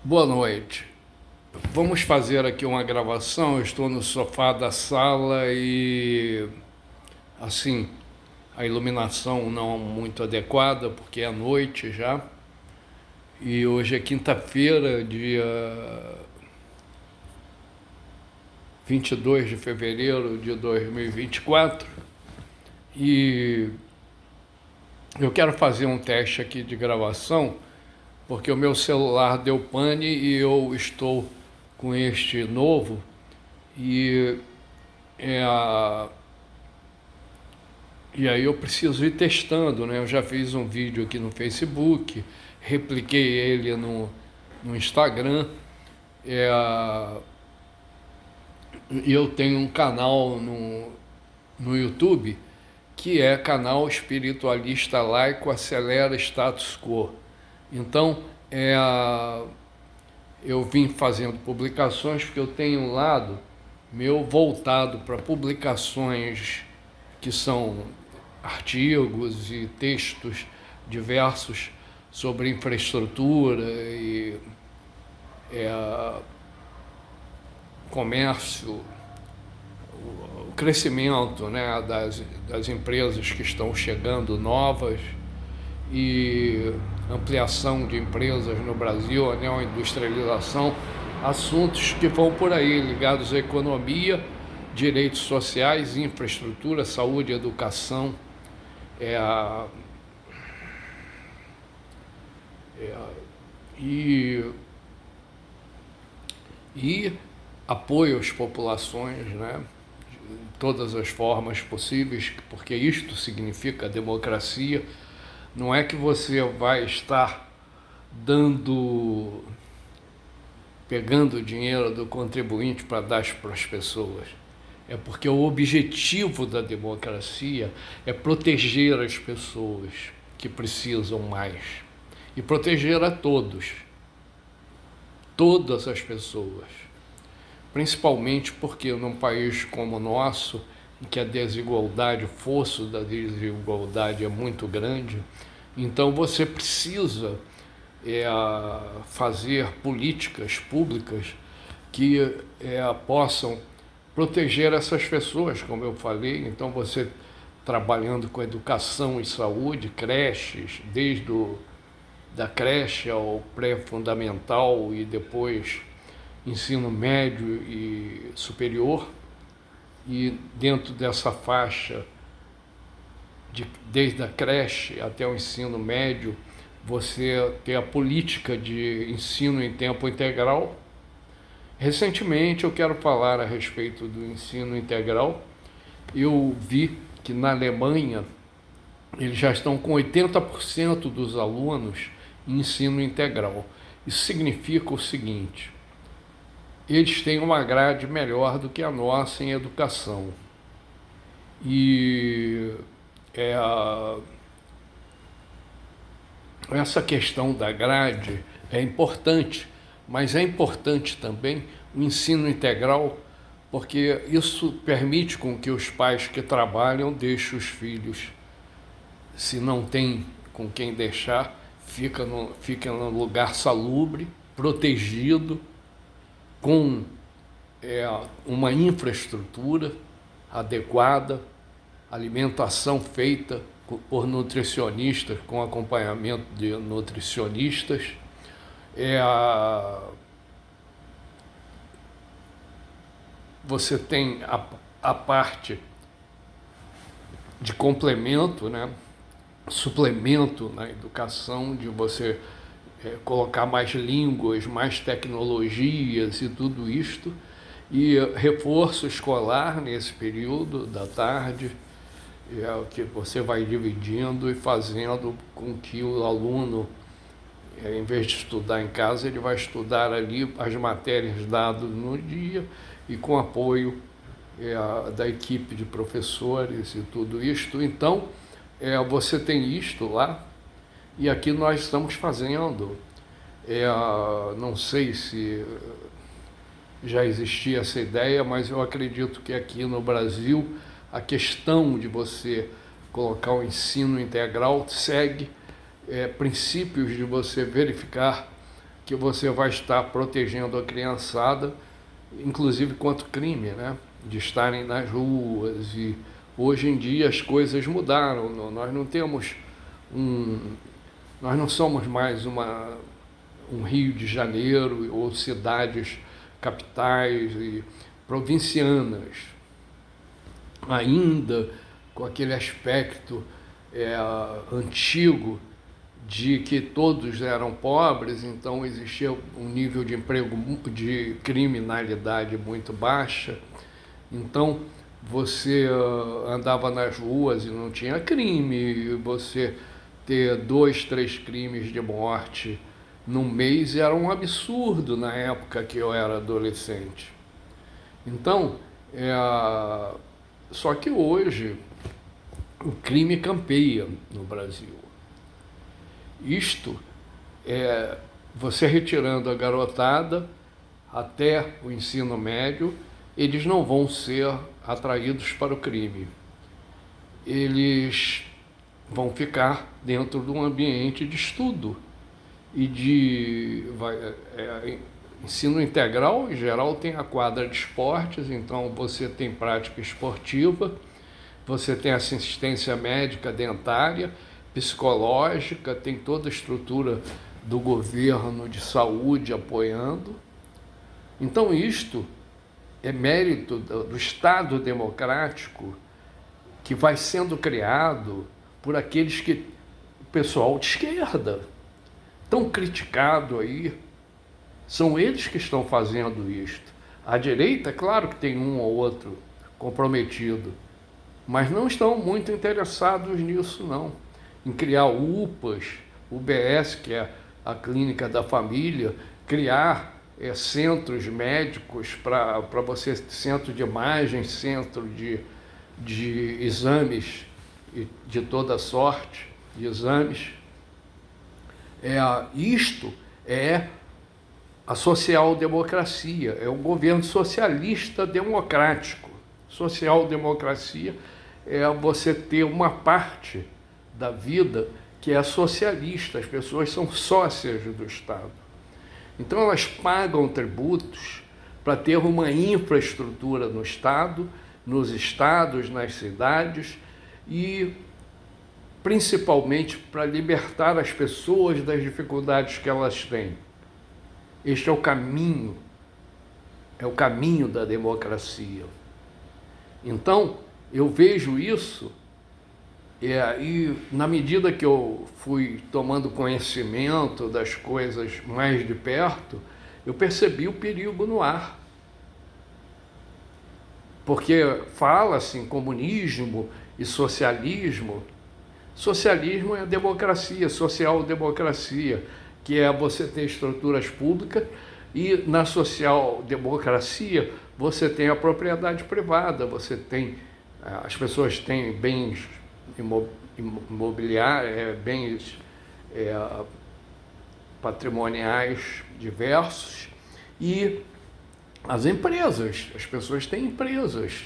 Boa noite. Vamos fazer aqui uma gravação. Eu estou no sofá da sala e, assim, a iluminação não muito adequada, porque é noite já. E hoje é quinta-feira, dia 22 de fevereiro de 2024. E eu quero fazer um teste aqui de gravação, porque o meu celular deu pane e eu estou com este novo. E é a E aí eu preciso ir testando, né? Eu já fiz um vídeo aqui no Facebook, repliquei ele no Instagram, é, e eu tenho um canal no YouTube que é canal Espiritualista Laico Acelera Status Quo. Então, eu vim fazendo publicações porque eu tenho um lado meu voltado para publicações que são artigos e textos diversos sobre infraestrutura e comércio, o crescimento, né, das empresas que estão chegando novas e ampliação de empresas no Brasil, a neoindustrialização, assuntos que vão por aí ligados à economia, direitos sociais, infraestrutura, saúde, educação, é, e, e apoio às populações, né, de todas as formas possíveis, porque isto significa democracia. Não é que você vai estar dando, pegando o dinheiro do contribuinte para dar para as pessoas. É porque o objetivo da democracia é proteger as pessoas que precisam mais. E proteger a todos, todas as pessoas. Principalmente porque num país como o nosso, em que a desigualdade, o fosso da desigualdade é muito grande, então você precisa fazer políticas públicas que possam proteger essas pessoas, como eu falei. Então você trabalhando com educação e saúde, creches, da creche ao pré-fundamental e depois ensino médio e superior, e dentro dessa faixa, desde a creche até o ensino médio, você ter a política de ensino em tempo integral. Recentemente eu quero falar a respeito do ensino integral. Eu vi que na Alemanha eles já estão com 80% dos alunos em ensino integral. Isso significa o seguinte: eles têm uma grade melhor do que a nossa em educação. E essa questão da grade é importante, mas é importante também o ensino integral, porque isso permite com que os pais que trabalham deixem os filhos, se não tem com quem deixar, fica num lugar salubre, protegido, com uma infraestrutura adequada, alimentação feita por nutricionistas, com acompanhamento de nutricionistas, você tem a parte de complemento, né, suplemento na educação, de você colocar mais línguas, mais tecnologias e tudo isto, e reforço escolar nesse período da tarde, o que você vai dividindo e fazendo com que o aluno, em vez de estudar em casa, ele vai estudar ali as matérias dadas no dia e com apoio da equipe de professores e tudo isto. Então, você tem isto lá, e aqui nós estamos fazendo. Não sei se já existia essa ideia, mas eu acredito que aqui no Brasil a questão de você colocar o ensino integral segue princípios de você verificar que você vai estar protegendo a criançada, inclusive contra o crime, né? De estarem nas ruas. E hoje em dia as coisas mudaram. Nós não temos nós não somos mais um Rio de Janeiro ou cidades capitais e provincianas, ainda com aquele aspecto antigo de que todos eram pobres, então existia um nível de emprego, de criminalidade muito baixa. Então você andava nas ruas e não tinha crime, você ter 2, 3 crimes de morte num mês era um absurdo na época que eu era adolescente. Então, só que hoje o crime campeia no Brasil. Isto é você retirando a garotada até o ensino médio, eles não vão ser atraídos para o crime. Eles vão ficar dentro de um ambiente de estudo e ensino integral. Em geral tem a quadra de esportes, então você tem prática esportiva, você tem assistência médica, dentária, psicológica, tem toda a estrutura do governo de saúde apoiando. Então isto é mérito do Estado democrático que vai sendo criado por aqueles que, o pessoal de esquerda, tão criticado aí, são eles que estão fazendo isto. A direita, claro que tem um ou outro comprometido, mas não estão muito interessados nisso não, em criar UPAs, UBS, que é a clínica da família, criar centros médicos para você, centro de imagem, centro de exames de toda sorte, de exames. Isto é a social-democracia, é o governo socialista democrático. Social-democracia é você ter uma parte da vida que é socialista, as pessoas são sócias do Estado. Então elas pagam tributos para ter uma infraestrutura no Estado, nos estados, nas cidades e principalmente para libertar as pessoas das dificuldades que elas têm. Este é o caminho da democracia. Então, eu vejo isso e na medida que eu fui tomando conhecimento das coisas mais de perto, eu percebi o perigo no ar. Porque fala-se em comunismo e socialismo. Socialismo é a democracia, social-democracia, que é você ter estruturas públicas, e na social-democracia você tem a propriedade privada, você tem, as pessoas têm bens imobiliários, bens patrimoniais diversos, e as empresas, as pessoas têm empresas.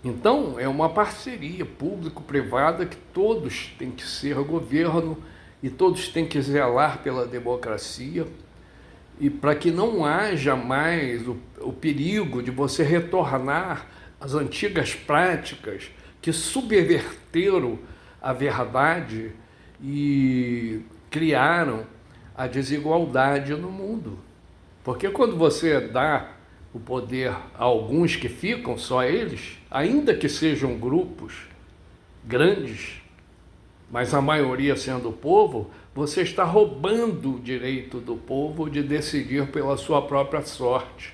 Então, é uma parceria público-privada que todos têm que ser governo e todos têm que zelar pela democracia e para que não haja mais o perigo de você retornar às antigas práticas que subverteram a verdade e criaram a desigualdade no mundo. Porque quando você dá o poder a alguns que ficam, só eles, ainda que sejam grupos grandes, mas a maioria sendo o povo, você está roubando o direito do povo de decidir pela sua própria sorte.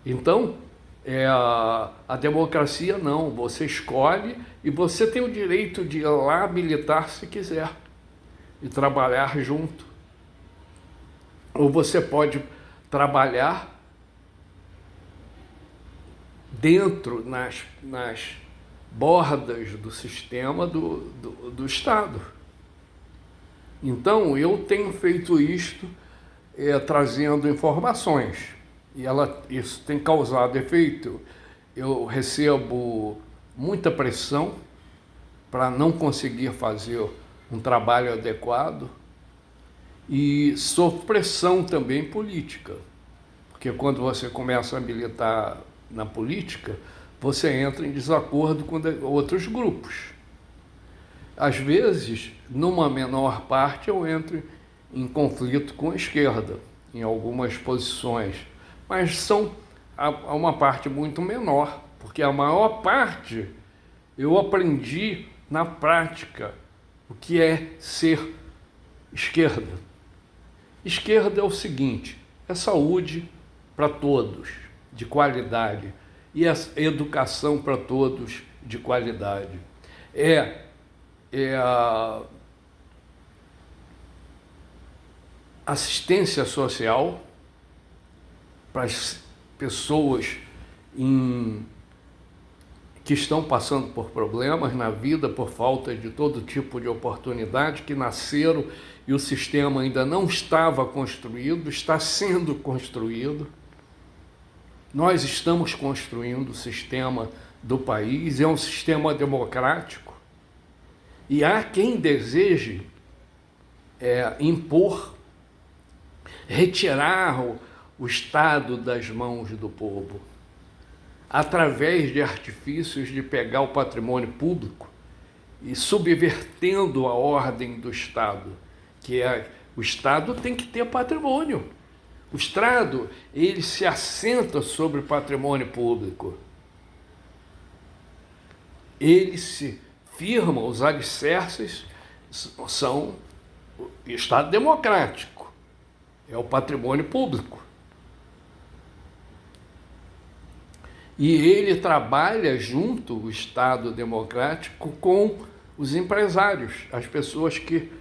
Então, a democracia não, você escolhe e você tem o direito de ir lá militar se quiser e trabalhar junto. Ou você pode trabalhar dentro, nas bordas do sistema do Estado. Então, eu tenho feito isto, trazendo informações, e isso tem causado efeito. Eu recebo muita pressão para não conseguir fazer um trabalho adequado, e sob pressão também política, porque quando você começa a militar na política, você entra em desacordo com outros grupos. Às vezes, numa menor parte, eu entro em conflito com a esquerda, em algumas posições, mas são uma parte muito menor, porque a maior parte eu aprendi na prática o que é ser esquerda. Esquerda é o seguinte: é saúde para todos, de qualidade, e a educação para todos, de qualidade. É a assistência social para as pessoas que estão passando por problemas na vida, por falta de todo tipo de oportunidade, que nasceram e o sistema ainda não estava construído, está sendo construído. Nós estamos construindo o sistema do país, é um sistema democrático, e há quem deseje impor, retirar o Estado das mãos do povo, através de artifícios de pegar o patrimônio público e subvertendo a ordem do Estado, que o Estado tem que ter patrimônio. O Estado, ele se assenta sobre o patrimônio público. Ele se firma, os alicerces são o Estado democrático, é o patrimônio público. E ele trabalha junto, o Estado democrático, com os empresários, as pessoas que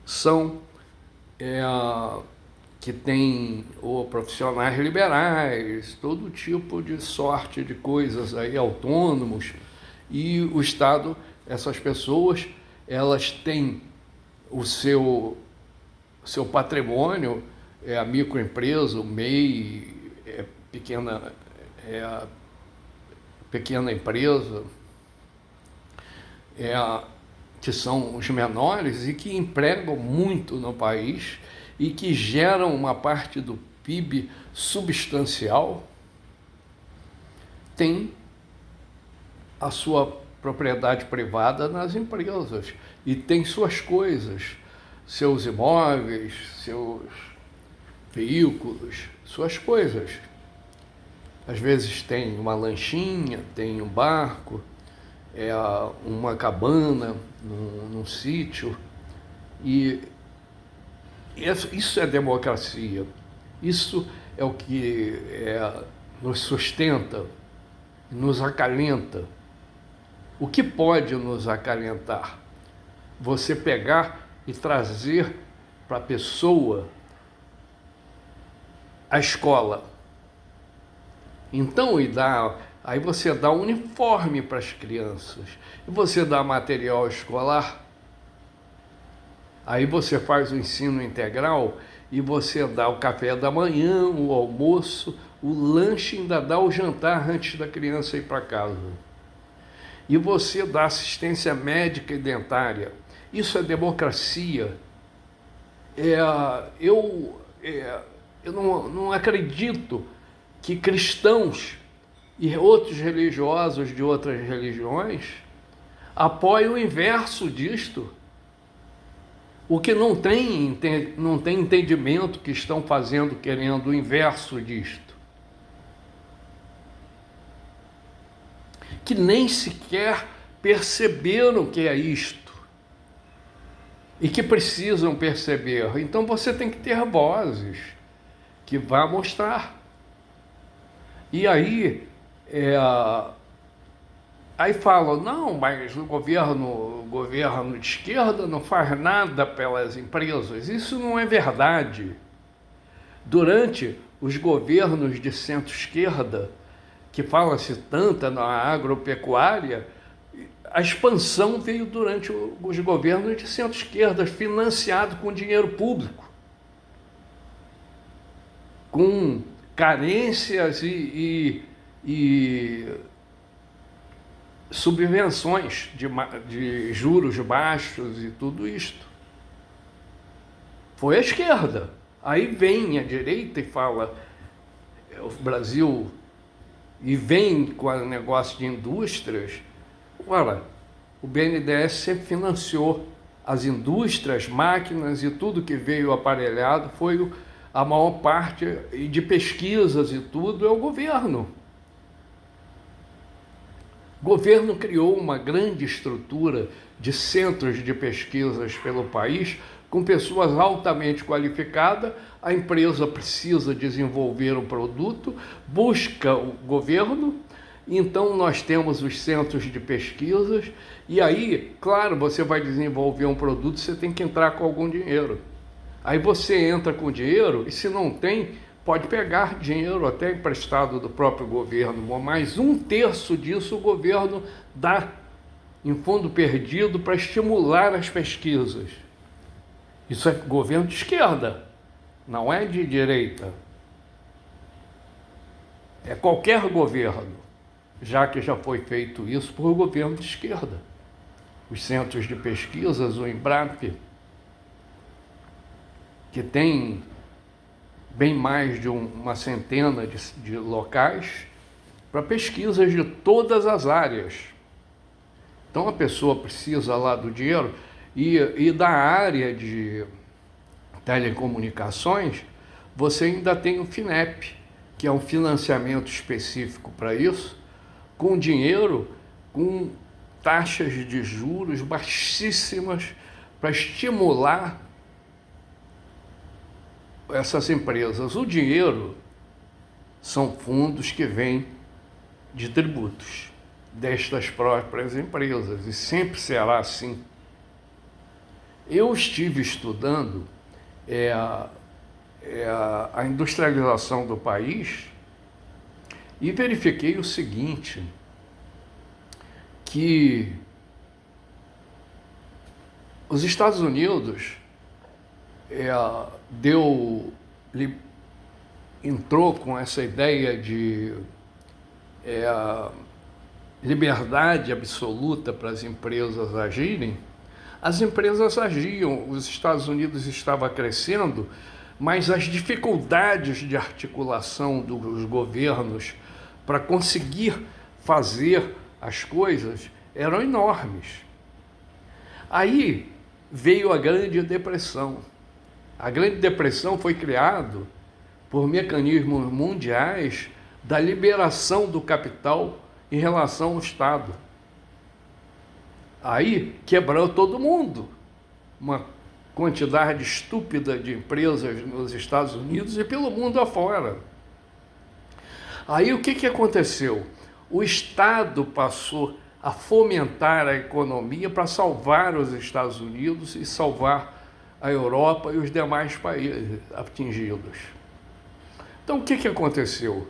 são, que têm profissionais liberais, todo tipo de sorte de coisas aí, autônomos. E o Estado, essas pessoas, elas têm o seu patrimônio, a microempresa, o MEI, pequena empresa, que são os menores e que empregam muito no país e que geram uma parte do PIB substancial, tem a sua propriedade privada nas empresas e tem suas coisas, seus imóveis, seus veículos, suas coisas. Às vezes tem uma lanchinha, tem um barco, uma cabana num sítio, e isso é democracia. Isso é o que nos sustenta, nos acalenta. O que pode nos acalentar? Você pegar e trazer para a pessoa a escola. Então, aí você dá um uniforme para as crianças, e você dá material escolar, aí você faz o ensino integral, e você dá o café da manhã, o almoço, o lanche, ainda dá o jantar antes da criança ir para casa. E você dá assistência médica e dentária. Isso é democracia. Eu não acredito que cristãos e outros religiosos de outras religiões apoiem o inverso disto. O que não tem entendimento que estão querendo o inverso disto. Que nem sequer perceberam que é isto. E que precisam perceber. Então você tem que ter vozes que vá mostrar. E aí falam, não, mas o governo de esquerda não faz nada pelas empresas. Isso não é verdade. Durante os governos de centro-esquerda, que fala-se tanto na agropecuária, a expansão veio durante os governos de centro-esquerda, financiado com dinheiro público, com carências e subvenções de juros baixos e tudo isto. Foi a esquerda. Aí vem a direita e fala, o Brasil, e vem com o negócio de indústrias. Ora, o BNDES sempre financiou as indústrias, máquinas e tudo que veio aparelhado, foi a maior parte de pesquisas e tudo, é o governo. O governo criou uma grande estrutura de centros de pesquisas pelo país, com pessoas altamente qualificadas. A empresa precisa desenvolver um produto, busca o governo, então nós temos os centros de pesquisas, e aí, claro, você vai desenvolver um produto, você tem que entrar com algum dinheiro. Aí você entra com dinheiro, e se não tem, pode pegar dinheiro até emprestado do próprio governo, mas 1/3 disso o governo dá em fundo perdido para estimular as pesquisas. Isso é governo de esquerda, não é de direita. É qualquer governo, já que já foi feito isso por governo de esquerda. Os centros de pesquisas, o Embrapa, que tem bem mais de uma centena de locais para pesquisas de todas as áreas. Então a pessoa precisa lá do dinheiro e da área de telecomunicações, você ainda tem o FINEP, que é um financiamento específico para isso, com dinheiro, com taxas de juros baixíssimas para estimular essas empresas. O dinheiro são fundos que vêm de tributos destas próprias empresas, e sempre será assim. Eu estive estudando a industrialização do país e verifiquei o seguinte, que os Estados Unidos entrou com essa ideia de liberdade absoluta para as empresas agirem. As empresas agiam, os Estados Unidos estava crescendo, mas as dificuldades de articulação dos governos para conseguir fazer as coisas eram enormes. Aí veio a Grande Depressão. A Grande Depressão foi criada por mecanismos mundiais da liberação do capital em relação ao Estado. Aí quebrou todo mundo. Uma quantidade estúpida de empresas nos Estados Unidos e pelo mundo afora. Aí o que aconteceu? O Estado passou a fomentar a economia para salvar os Estados Unidos e salvar a Europa e os demais países atingidos. Então o que aconteceu?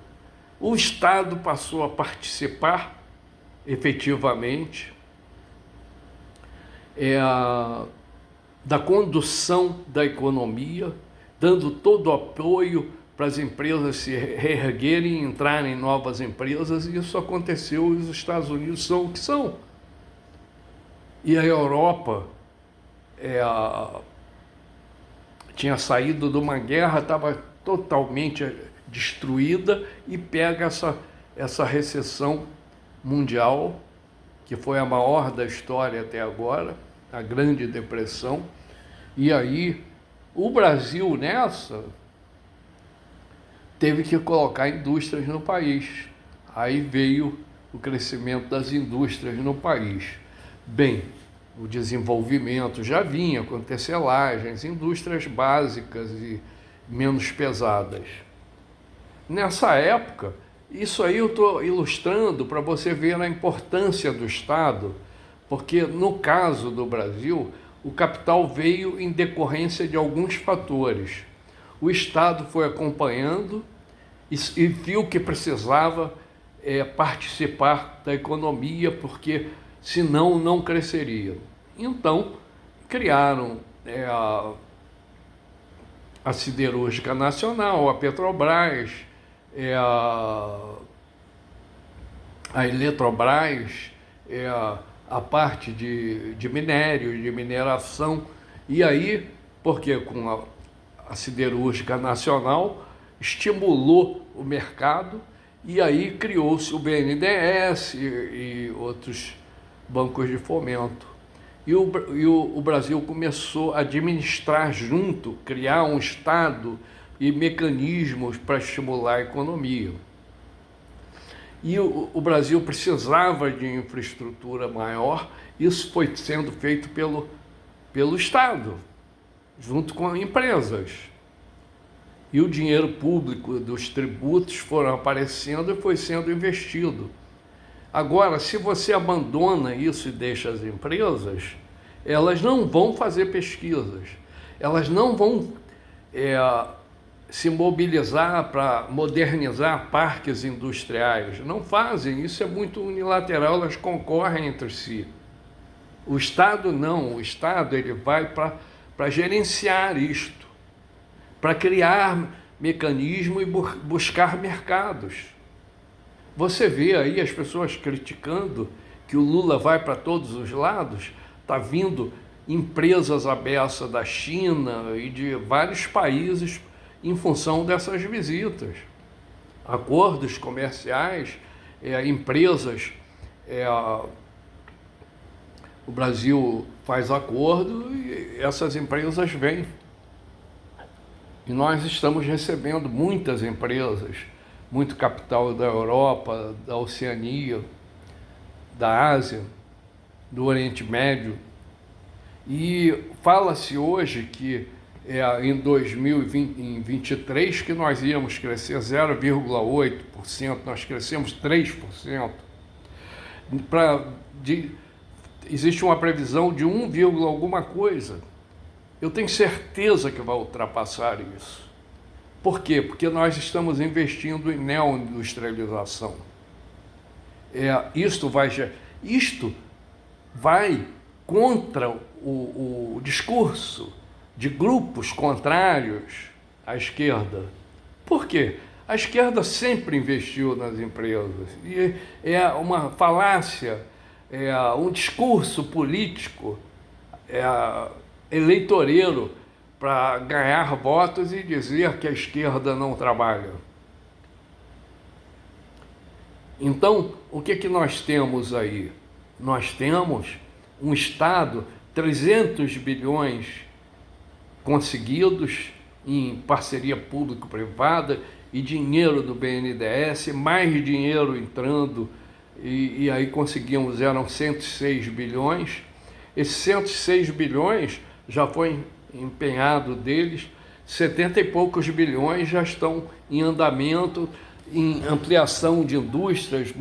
O Estado passou a participar efetivamente da condução da economia, dando todo o apoio para as empresas se reerguerem e entrarem em novas empresas, e isso aconteceu, e os Estados Unidos são o que são. E a Europa tinha saído de uma guerra, estava totalmente destruída, e pega essa recessão mundial, que foi a maior da história até agora, a Grande Depressão, e aí o Brasil nessa teve que colocar indústrias no país. Aí veio o crescimento das indústrias no país. Bem, o desenvolvimento já vinha com tecelagens, indústrias básicas e menos pesadas. Nessa época, isso aí eu estou ilustrando para você ver a importância do Estado, porque no caso do Brasil, o capital veio em decorrência de alguns fatores. O Estado foi acompanhando e viu que precisava participar da economia, porque senão não cresceria. Então, criaram a Siderúrgica Nacional, a Petrobras, a Eletrobras, a parte de minério, de mineração. E aí, porque com a Siderúrgica Nacional, estimulou o mercado e aí criou-se o BNDES e outros bancos de fomento. E o Brasil começou a administrar junto, criar um Estado e mecanismos para estimular a economia. E o Brasil precisava de infraestrutura maior, isso foi sendo feito pelo Estado, junto com empresas. E o dinheiro público dos tributos foram aparecendo e foi sendo investido. Agora, se você abandona isso e deixa as empresas, elas não vão fazer pesquisas, elas não vão se mobilizar para modernizar parques industriais. Não fazem, isso é muito unilateral, elas concorrem entre si. O Estado não, o Estado ele vai para gerenciar isto, para criar mecanismo e buscar mercados. Você vê aí as pessoas criticando que o Lula vai para todos os lados, está vindo empresas abertas da China e de vários países em função dessas visitas. Acordos comerciais, empresas, o Brasil faz acordo e essas empresas vêm. E nós estamos recebendo muitas empresas, muito capital da Europa, da Oceania, da Ásia, do Oriente Médio. E fala-se hoje que em 2023 que nós íamos crescer 0,8%, nós crescemos 3%. Existe uma previsão de 1, alguma coisa. Eu tenho certeza que vai ultrapassar isso. Por quê? Porque nós estamos investindo em neoindustrialização. Isto vai contra o discurso de grupos contrários à esquerda. Por quê? A esquerda sempre investiu nas empresas. E é uma falácia, um discurso político eleitoreiro para ganhar votos e dizer que a esquerda não trabalha. Então, o que nós temos aí? Nós temos um Estado, 300 bilhões conseguidos em parceria público-privada e dinheiro do BNDES, mais dinheiro entrando, e aí conseguimos, eram 106 bilhões. Esses 106 bilhões já foi empenhado deles, 70 e poucos bilhões já estão em andamento, em ampliação de indústrias,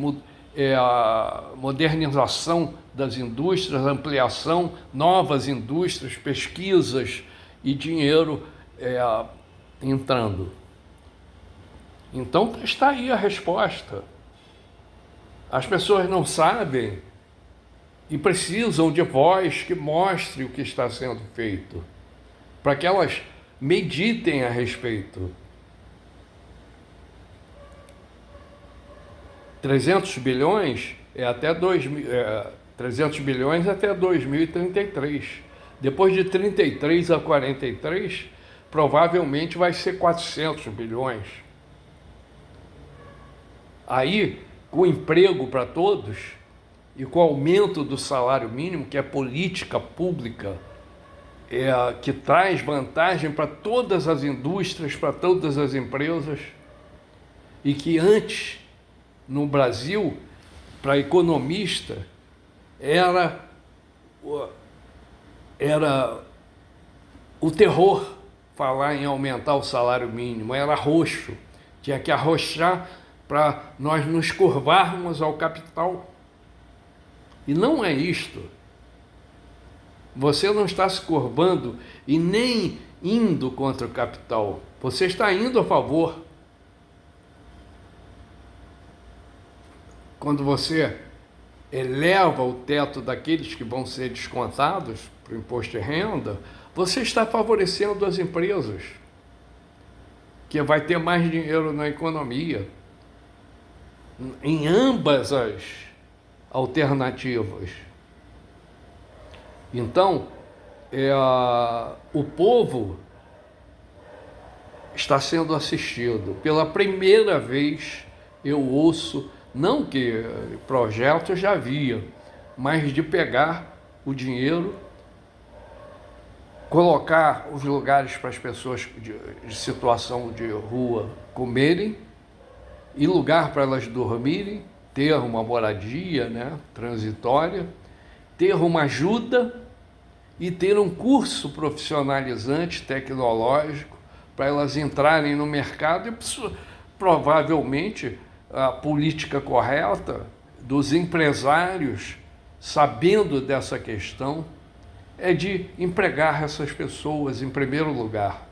modernização das indústrias, ampliação, novas indústrias, pesquisas e dinheiro entrando. Então está aí a resposta. As pessoas não sabem e precisam de voz que mostre o que está sendo feito, para que elas meditem a respeito. 300 bilhões até 300 bilhões até 2033. Depois de 33 a 43, provavelmente vai ser 400 bilhões. Aí, com emprego para todos e com o aumento do salário mínimo, que é política pública, que traz vantagem para todas as indústrias, para todas as empresas, e que antes, no Brasil, para economista, era o terror falar em aumentar o salário mínimo, era roxo, tinha que arrochar para nós nos curvarmos ao capital. E não é isto. Você não está se curvando e nem indo contra o capital, você está indo a favor. Quando você eleva o teto daqueles que vão ser descontados para o imposto de renda, você está favorecendo as empresas, que vai ter mais dinheiro na economia, em ambas as alternativas. Então, o povo está sendo assistido. Pela primeira vez eu ouço, não que projeto já havia, mas de pegar o dinheiro, colocar os lugares para as pessoas de situação de rua comerem e lugar para elas dormirem, ter uma moradia, né, transitória, ter uma ajuda e ter um curso profissionalizante tecnológico para elas entrarem no mercado e provavelmente a política correta dos empresários, sabendo dessa questão, é de empregar essas pessoas em primeiro lugar,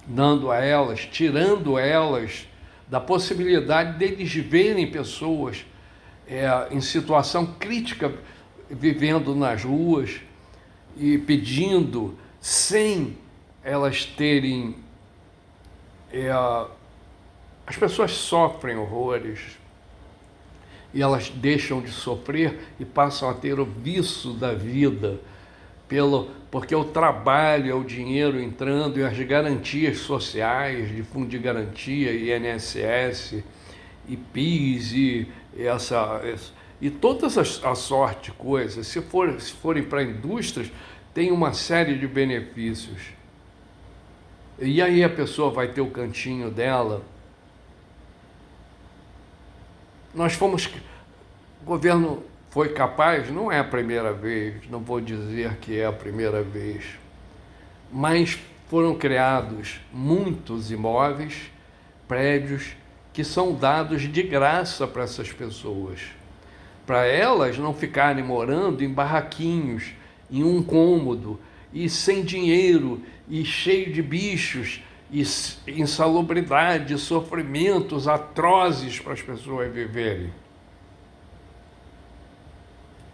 dando a elas, tirando elas da possibilidade deles verem pessoas em situação crítica vivendo nas ruas e pedindo sem elas terem... as pessoas sofrem horrores e elas deixam de sofrer e passam a ter o vício da vida, porque o trabalho é o dinheiro entrando e as garantias sociais, de fundo de garantia, INSS, e PIS, e todas a sorte de coisas. Se forem para indústrias, tem uma série de benefícios. E aí a pessoa vai ter o cantinho dela. O governo foi capaz, não é a primeira vez, não vou dizer que é a primeira vez, mas foram criados muitos imóveis, prédios, que são dados de graça para essas pessoas, para elas não ficarem morando em barraquinhos, em um cômodo, e sem dinheiro, e cheio de bichos, e insalubridade, sofrimentos atrozes para as pessoas viverem.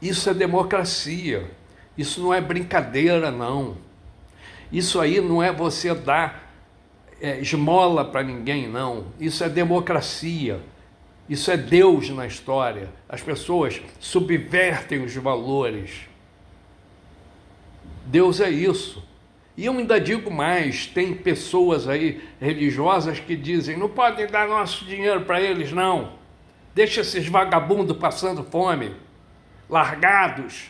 Isso é democracia, isso não é brincadeira, não. Isso aí não é você dar esmola para ninguém, não. Isso é democracia, isso é Deus na história. As pessoas subvertem os valores. Deus é isso. E eu ainda digo mais, tem pessoas aí religiosas que dizem, não podem dar nosso dinheiro para eles, não. Deixa esses vagabundos passando fome, largados.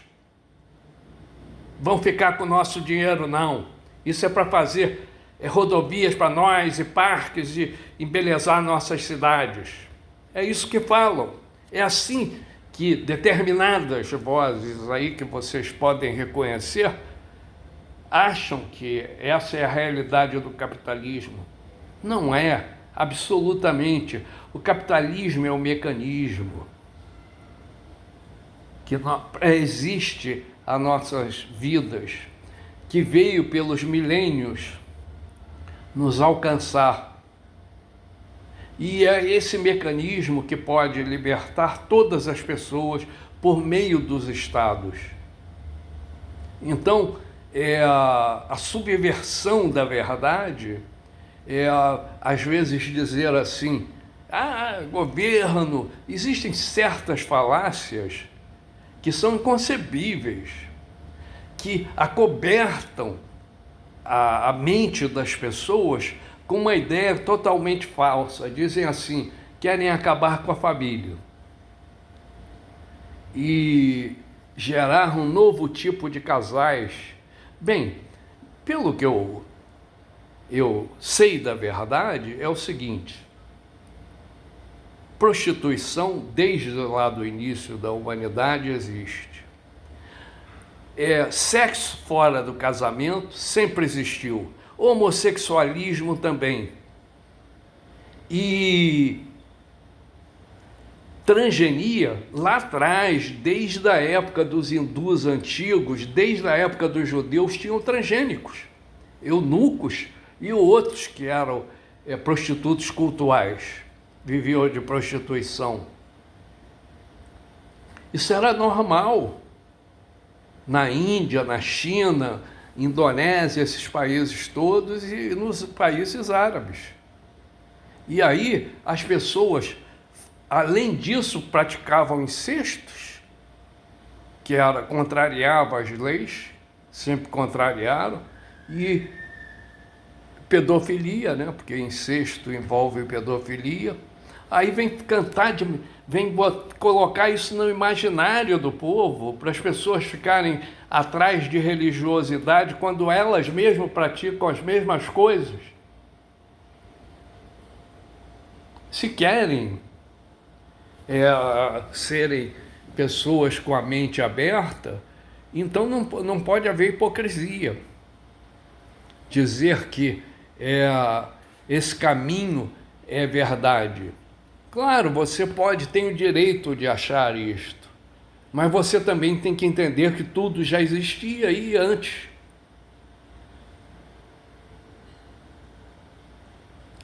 Vão ficar com o nosso dinheiro, não. Isso é para fazer rodovias para nós e parques e embelezar nossas cidades. É isso que falam. É assim que determinadas vozes aí que vocês podem reconhecer acham que essa é a realidade do capitalismo. Não é, absolutamente. O capitalismo é um mecanismo que existe as nossas vidas, que veio pelos milênios nos alcançar. E é esse mecanismo que pode libertar todas as pessoas por meio dos estados. Então, a subversão da verdade às vezes dizer assim, governo, existem certas falácias que são inconcebíveis, que acobertam a mente das pessoas com uma ideia totalmente falsa. Dizem assim, querem acabar com a família e gerar um novo tipo de casais. Bem, pelo que eu sei da verdade, é o seguinte: prostituição, desde lá do início da humanidade, existe. Sexo fora do casamento sempre existiu. Homossexualismo também. E transgenia, lá atrás, desde a época dos hindus antigos, desde a época dos judeus, tinham transgênicos, eunucos e outros que eram prostitutos cultuais, viviam de prostituição. Isso era normal. Na Índia, na China, Indonésia, esses países todos, e nos países árabes. E aí as pessoas, além disso, praticavam incestos, que contrariava as leis, sempre contrariaram, e pedofilia, né? Porque incesto envolve pedofilia. Aí vem cantar, colocar isso no imaginário do povo, para as pessoas ficarem atrás de religiosidade quando elas mesmas praticam as mesmas coisas. Se querem serem pessoas com a mente aberta, então não pode haver hipocrisia. Dizer que esse caminho é verdade. Claro, você tem o direito de achar isto, mas você também tem que entender que tudo já existia aí antes.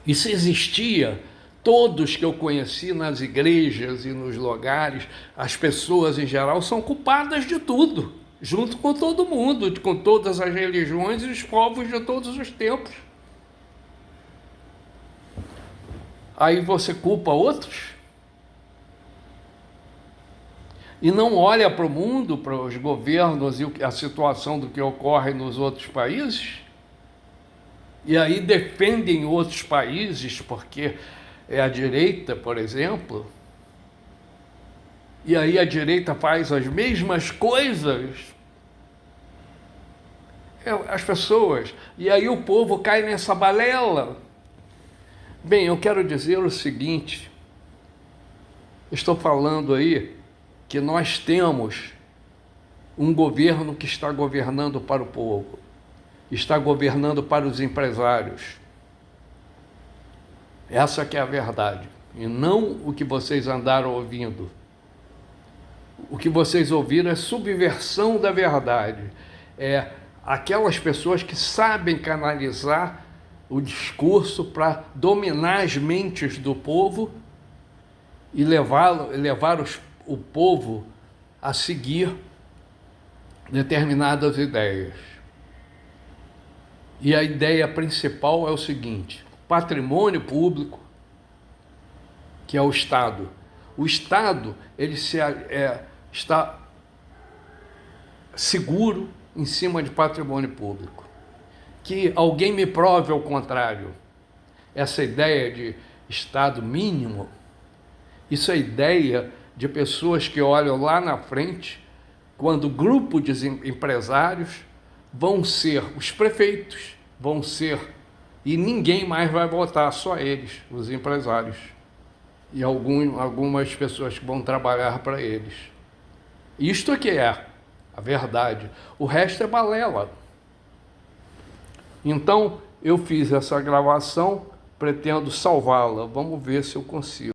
E se existia, todos que eu conheci nas igrejas e nos lugares, as pessoas em geral são culpadas de tudo, junto com todo mundo, com todas as religiões e os povos de todos os tempos. Aí você culpa outros? E não olha para o mundo, para os governos e a situação do que ocorre nos outros países? E aí defendem outros países, porque é a direita, por exemplo, e aí a direita faz as mesmas coisas. As pessoas, e aí o povo cai nessa balela. Bem, eu quero dizer o seguinte, estou falando aí que nós temos um governo que está governando para o povo, está governando para os empresários. Essa que é a verdade, e não o que vocês andaram ouvindo. O que vocês ouviram é subversão da verdade, é aquelas pessoas que sabem canalizar o discurso para dominar as mentes do povo e levar o povo a seguir determinadas ideias. E a ideia principal é o seguinte: patrimônio público, que é o Estado. O Estado ele está seguro em cima de patrimônio público. Que alguém me prove ao contrário. Essa ideia de Estado mínimo, isso é ideia de pessoas que olham lá na frente, quando grupo de empresários vão ser os prefeitos, e ninguém mais vai votar, só eles, os empresários, e algumas pessoas que vão trabalhar para eles. Isto é que é a verdade, o resto é balela. Então, eu fiz essa gravação, pretendo salvá-la, vamos ver se eu consigo.